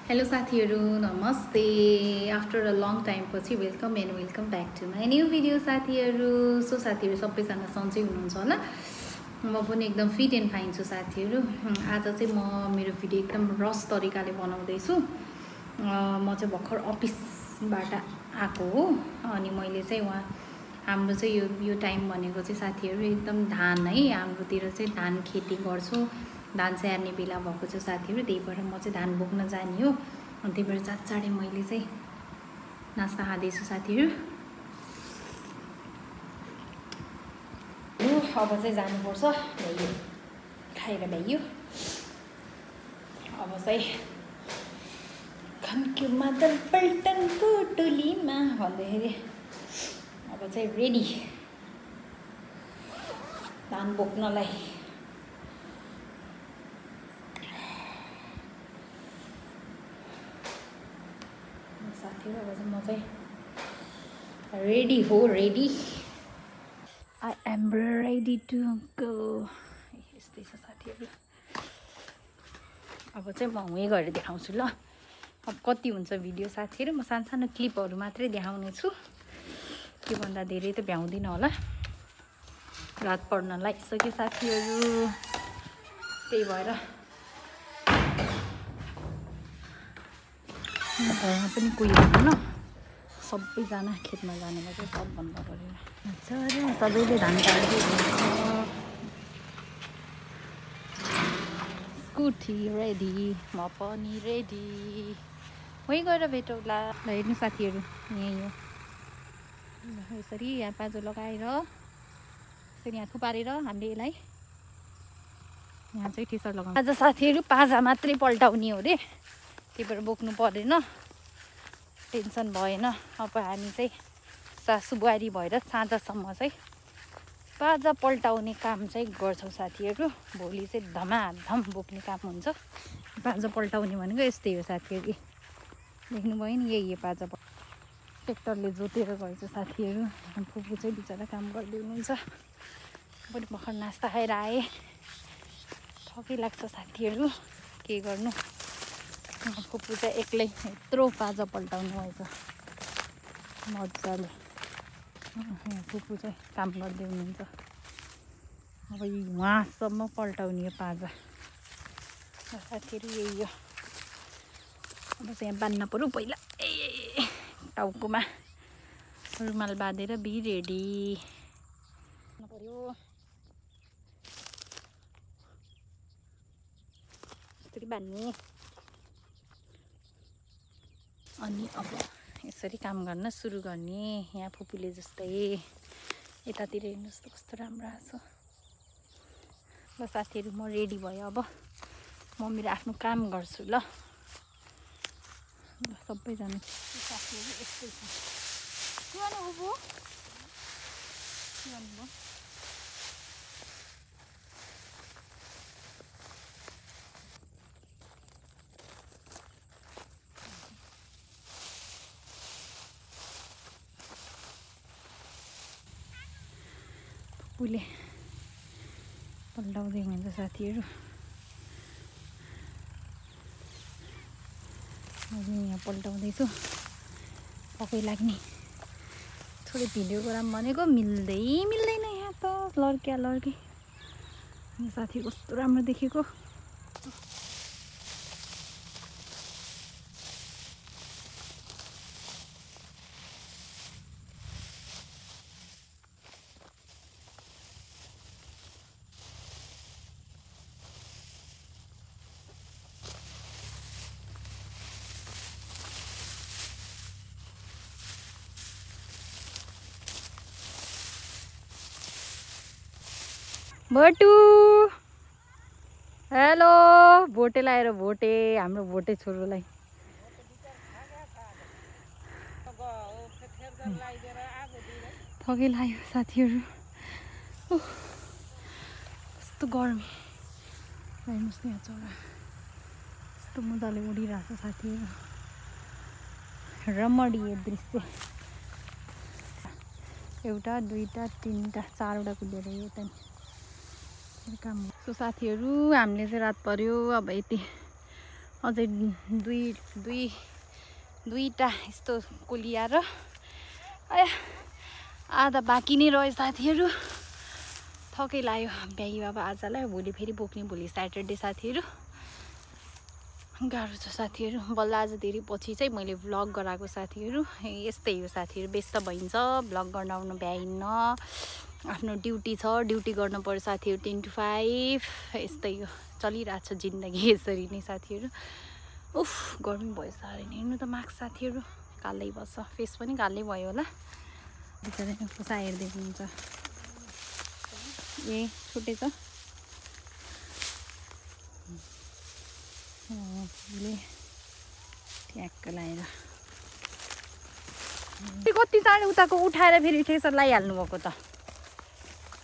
Hello साथीहरू नमस्ते after a long time पछि welcome and welcome back to my new video साथीहरू। So साथीहरू सबैजना सन्चै हुनुहुन्छ होला। म पनि एकदम फिट एन्ड फाइन छु साथीहरू। आज चाहिँ म मेरो भिडियो एकदम रस तरिकाले बनाउँदैछु। म चाहिँ भर्खर अफिसबाट आएको हो अनि मैले चाहिँ हाम्रो चाहिँ यो टाइम भनेको चाहिँ साथीहरू एकदम धान है, हाम्रोतिर चाहिँ धान खेती गर्छौँ। धान स्याहार्ने बेला भएको छ साथीहरू, त्यही भएर म चाहिँ धान बोक्न जाने हो। अनि त्यही भएर चाँडै मैले चाहिँ नास्ता खाँदैछु साथीहरू। अब चाहिँ जानुपर्छ, भ्याइयो खाएर भ्याइयो। अब चाहिँ खन्क्यु मादल पल्टनको टोलीमा भन्दाखेरि अब चाहिँ रेडी धान बोक्नलाई। साथीहरू अब चाहिँ म चाहिँ रेडी हो, ready. I am ready to go. यस्तै छ साथीहरू। अब चाहिँ म वहीँ गएर देखाउँछु ल। अब कति हुन्छ भिडियो साथीहरू, म सानो सानो क्लिपहरू मात्रै देखाउने छु। त्योभन्दा धेरै त भ्याउँदिनँ होला, रात पर्न लागिसक्यो साथीहरू। त्यही भएर घरमा पनि कोही हुँदैन, सबैजना खेतमा जानेमा चाहिँ सबभन्दा गरेर सबैले धान काट्दै हुन्छ। स्कुटी रेडी, म पनि रेडी। वहीँ गएर भेटौँला। ल हेर्नु साथीहरू, यहीँ हो। यसरी यहाँ पाजो लगाएर यसरी यहाँ थुपारेर हामीले यसलाई यहाँ चाहिँ टी सर्ट लगाउनु। आज साथीहरू पाजा मात्रै पल्टाउने हो रे, त्यही भएर बोक्नु परेन, टेन्सन भएन। अब हामी चाहिँ सासु बुहारी भएर साँझसम्म चाहिँ पाजा पल्टाउने काम चाहिँ गर्छौँ साथीहरू। भोलि चाहिँ धमाधम बोक्ने काम हुन्छ। पाजा पल्टाउने भनेको यस्तै हो साथीहरू। देख्नुभयो नि, यही हो पाजा। ट्र्याक्टरले जोतेर गएछ साथीहरू। फुपू चाहिँ बिचरा काम गर्दै हुनुहुन्छ। पनि भर्खर नास्ता खाएर आएँ, थकै लाग्छ साथीहरू, के गर्नु। फुपू चाहिँ एक्लै यत्रो पाजा पल्टाउनु भएछ मजाले। फुपू चाहिँ काम गर्दै हुनुहुन्छ। अब उहाँसम्म पल्टाउने हो पाजा साथीहरू, यही हो। अब चाहिँ यहाँ बाँध्न पऱ्यो पहिला। टाउकोमा रुमाल बाँधेर बी रेडी पऱ्यो। यसरी बाँध्ने अनि अब यसरी काम गर्न सुरु गर्ने। यहाँ फुपूले जस्तै यतातिर हेर्नुहोस् त कस्तो राम्रो आएको छ। ल साथीहरू, म रेडी भयो। अब म मेरो आफ्नो काम गर्छु ल। सबैजना साथीहरू यस्तै छ। के गर्नु फुपू, के गर्नुभयो? फुपूले पल्टाउँदै हुन्छ साथीहरू। यहाँ पल्टाउँदैछु, पक्कै लाग्ने। थोरै भिडियो गराम भनेको मिल्दैन यहाँ त, लड्क्या लड्के। साथी कस्तो राम्रो देखेको। भोटु हेलो, भोटे लाएर भोटे, हाम्रो भोटे छोरोलाई थकै लाग्यो साथीहरू। कस्तो गर्मी, हेर्नुहोस् न यहाँ चरा कस्तो मजाले उडिरहेको छ साथीहरू। रमणीय दृश्य। एउटा दुईवटा तिनवटा चारवटा कुदेर यता काम। सो साथीहरू, हामीले चाहिँ रात पर्यो। अब यति अझै दुईटा यस्तो कोलिया र आधा बाँकी नै रह्यो साथीहरू। थकै लाग्यो भ्याइ बाबा आजलाई। भोलि फेरि बोक्ने, भोलि स्याटरडे साथीहरू। गाह्रो छ साथीहरू। बल्ल आज धेरै पछि चाहिँ मैले भ्लग गराएको साथीहरू। यस्तै हो साथीहरू, व्यस्त भइन्छ, भ्लग गर्न आउनु भ्याइन्न। आफ्नो ड्युटी छ, ड्युटी गर्नु पर्यो साथीहरू 10 to 5। यस्तै हो, चलिरहेको छ जिन्दगी यसरी नै साथीहरू। उफ गर्मी भयो साह्रै नै। हेर्नु त मार्क्स साथीहरू कालै बस्छ, फेस पनि कालै भयो होला। बिचरा खुसा हेर्दै हुनुहुन्छ। ए छुटेछ ट्याक्क लगाएर। कति चाँडो उताको उठाएर फेरि ठेसर लगाइहाल्नु भएको त।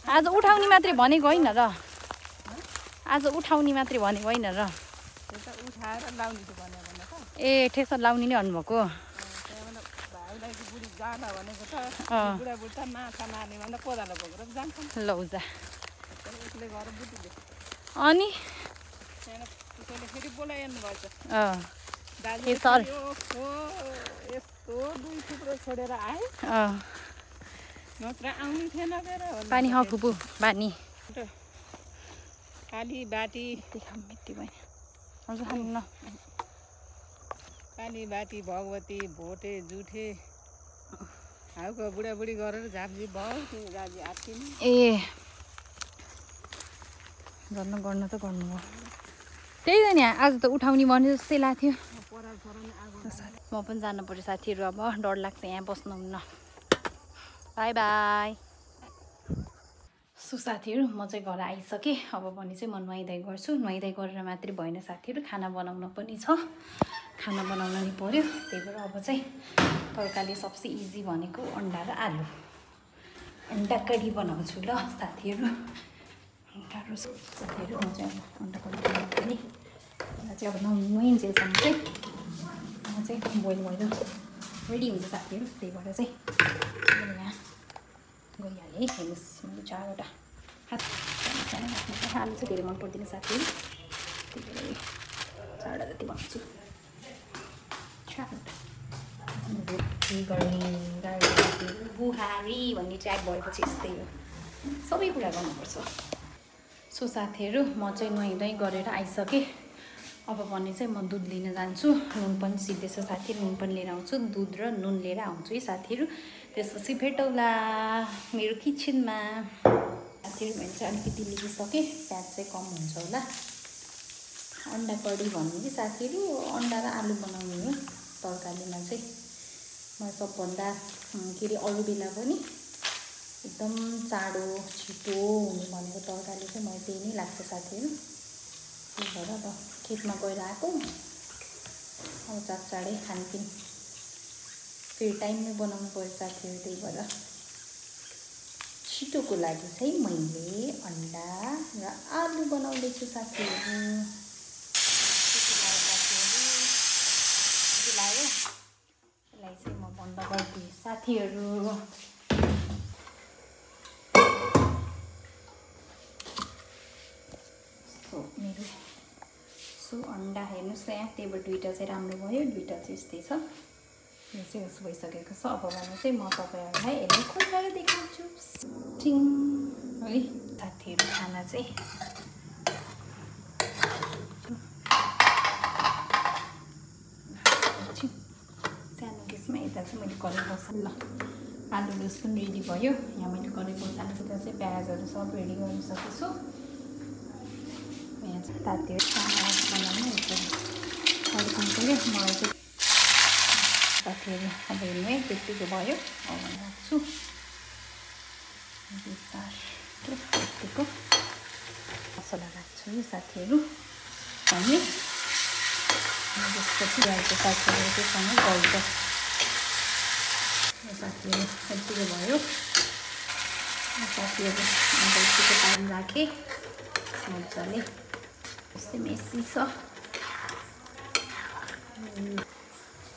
आज उठाउने मात्रै भनेको होइन र, आज उठाउने मात्रै भनेको होइन र। उठाएर लाउने त भन्यो भने त ए ठेसर लाउने नै भन्नुभएको। भाइलाई बुढी जाँदा भनेको त बुढाबुढी त माछा मार्ने भन्दा कोदालो बोकेर जान्छ। लौजा उसले गएर बुझिदियो। अनि त्यसैले फेरि बोलाइहाल्नु भएछ। ठेसर यस्तो दुई थुप्रो छोडेर आए नत्र आउनु थिएन फेर। पानी खाऊ फुपू, पानी काली बाटी मिट्टी भयो हजुर खानु न। काली बाटी भगवती भोटे जुठे हाउको बुढाबुढी गरेर झापझिप भयो। त्यो गाजी आत्तिनु ए गर्नु त गर्नु हो। त्यही त नि आज त उठाउने भने जस्तै लाग्थ्यो। म पनि जानु पर्यो साथीहरू। अब डर लाग्छ यहाँ बस्नुहुन्न। By by. सो साथीहरू म चाहिँ घर आइसकेँ। अब भने चाहिँ म नुहाइधुवाइ गर्छु। नुहाइधुवाइ गरेर मात्रै भएन साथीहरू, खाना बनाउनु पनि छ। खाना बनाउन नि पर्यो। त्यही भएर अब चाहिँ तरकारी सबसे इजी भनेको अन्डा र आलु। अन्डा करी बनाउँछु ल साथीहरू। गाह्रो छ साथीहरू। म चाहिँ अब अन्डा करी बनाउँछु नि। अन्डा चाहिँ अब नुहाइन्जेलसम्म चाहिँ म चाहिँ बोइल भएर रेडी हुन्छ साथीहरू। त्यही भएर चाहिँ यहाँ गइहालेँ है। हेर्नुहोस् मैले 4वटा खास आलु चाहिँ धेरै मन पर्दैन साथीहरू। त्यही भएर 4वटा जति बनाउँछु। 4वटा बुहारी भन्ने ट्र्याक भएपछि यस्तै हो, सबै कुरा गर्नुपर्छ। सो साथीहरू म चाहिँ नुहाइधुवाइ गरेर आइसकेँ। अब भने चाहिँ म दुध लिन जान्छु। नुन पनि सिद्धिएछ साथीहरू, नुन पनि लिएर आउँछु। दुध र नुन लिएर आउँछु है साथीहरू। त्यसपछि भेटौँला मेरो किचनमा। साथीहरू मैले चाहिँ अलिकति लिइसकेँ। प्याज चाहिँ कम हुन्छ होला। अन्डा कडी भन्ने कि साथीहरू अन्डा र आलु बनाउने हो तरकारीमा चाहिँ। म सबभन्दा के अरे अरू बेला पनि एकदम चाँडो छिटो हुने भनेको तरकारी चाहिँ मलाई त्यही नै लाग्छ साथीहरू। त्यही भएर अब खेतमा गएर आएको, अब चाँडै खानपिन फेरि टाइममै बनाउनु पर्यो साथीहरू। त्यही भएर छिटोको लागि चाहिँ मैले अन्डा र आलु बनाउँदैछु साथीहरू। यसलाई चाहिँ म बन्द गरिदिएँ साथीहरू। मेरो अन्डा हेर्नुहोस् त यहाँ। त्यही भएर 2टा चाहिँ राम्रो भयो, 2टा चाहिँ यस्तै छ। यो चाहिँ उस भइसकेको छ। अब भने चाहिँ म तपाईँहरूलाई यसलाई खोलेर देखाउँछु टिङ है साथीहरू। खाना चाहिँ सानो केसमा यता चाहिँ मैले कराई बसाल्नु। ल आलु लुस पनि रेडी भयो। यहाँ मैले कराई बसाल्नु चाहिँ प्याजहरू सब रेडी गरिसकेको छु। यहाँ चाहिँ साथीहरू खाना बनाउनु अरू काम पऱ्यो। मलाई चाहिँ साथीहरू अब हेर्नु है त्यतिको भयो। अब राख्छु यतिको मसला राख्छु है साथीहरू। अनि त्यसपछि गाईको साथीहरू त्योसँग गल्छ साथीहरू। यतिको भयो साथीहरू। अन्त यतिको टाइम राखेँ मजाले। यस्तै मेसी छ।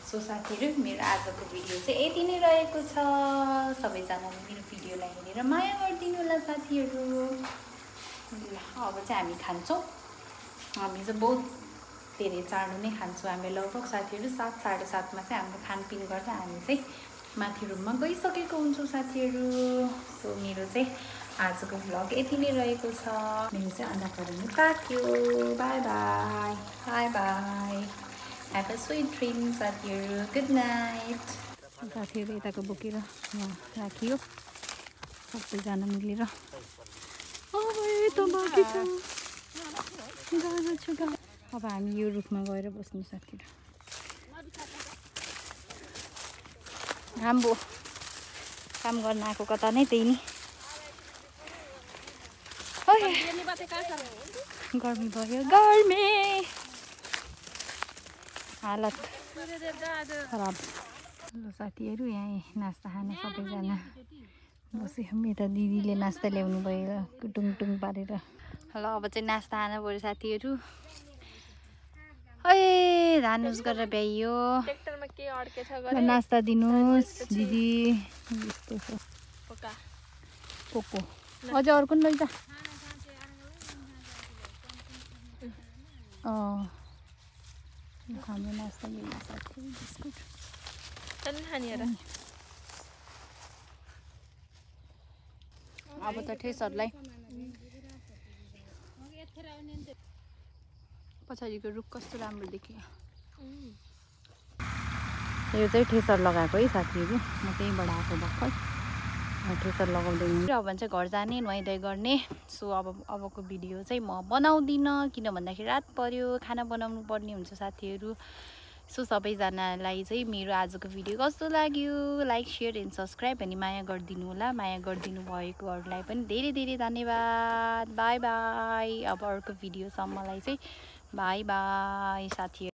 सो साथीहरू मेरो आजको भिडियो चाहिँ यति नै रहेको छ। सबैजनाले मेरो भिडियोलाई हेरेर माया गरिदिनु होला साथीहरू। ल अब चाहिँ हामी खान्छौँ। हामी चाहिँ बहुत धेरै चाँडो नै खान्छौँ हामी लगभग साथीहरू 7 साढे 7मा चाहिँ हाम्रो खानपिन गर्छ हामी चाहिँ माथि रुममा गइसकेको हुन्छौँ साथीहरू सो मेरो चाहिँ आजको भ्लग यति नै रहेको छ मेरो चाहिँ अन्डा करी पाक्यो by by by by have a sweet dream साथीहरू गुड नाइट साथीहरू यताको बोकेर राखियो सबैजना मिलेर अब हामी यो रुखमा गएर बस्नु साथीहरू राम्रो काम गर्न आएको कता नै त्यही नि गर्मी भयो गर्मी हालत खराब साथीहरू यहाँ नास्ता खाने सबैजना बस्यौँ यता दिदीले नास्ता ल्याउनु भयो टुङ पारेर ल अब चाहिँ नास्ता खानु पऱ्यो साथीहरू धान युज गरेर भ्याइयो नास्ता दिनुहोस् दिदी यस्तो छ पोको अझ अर्को नि लैजा हाम्रो नास्ता मिल्छ साथीहरू बिस्कुट अब त ठेसहरूलाई पछाडिको रुख कस्तो राम्रो देखियो यो चाहिँ ठेसर लगाएको है साथीहरू म त्यहीँबाट आएको भर्खर ठेसर लगाउँदै अब चाहिँ घर जाने नुहाइधुवाइ गर्ने सो अबको भिडियो चाहिँ म बनाउँदिनँ किन भन्दाखेरि रात पर्यो खाना बनाउनु पर्ने हुन्छ साथीहरू सो सबैजनालाई चाहिँ मेरो आजको भिडियो कस्तो लाग्यो लाइक सेयर एन्ड सब्सक्राइब अनि माया गरिदिनु होला माया गरिदिनु भएकोहरूलाई पनि धेरै धेरै धन्यवाद बाई बाई अब अर्को भिडियोसम्मलाई चाहिँ बाई बाई साथीहरू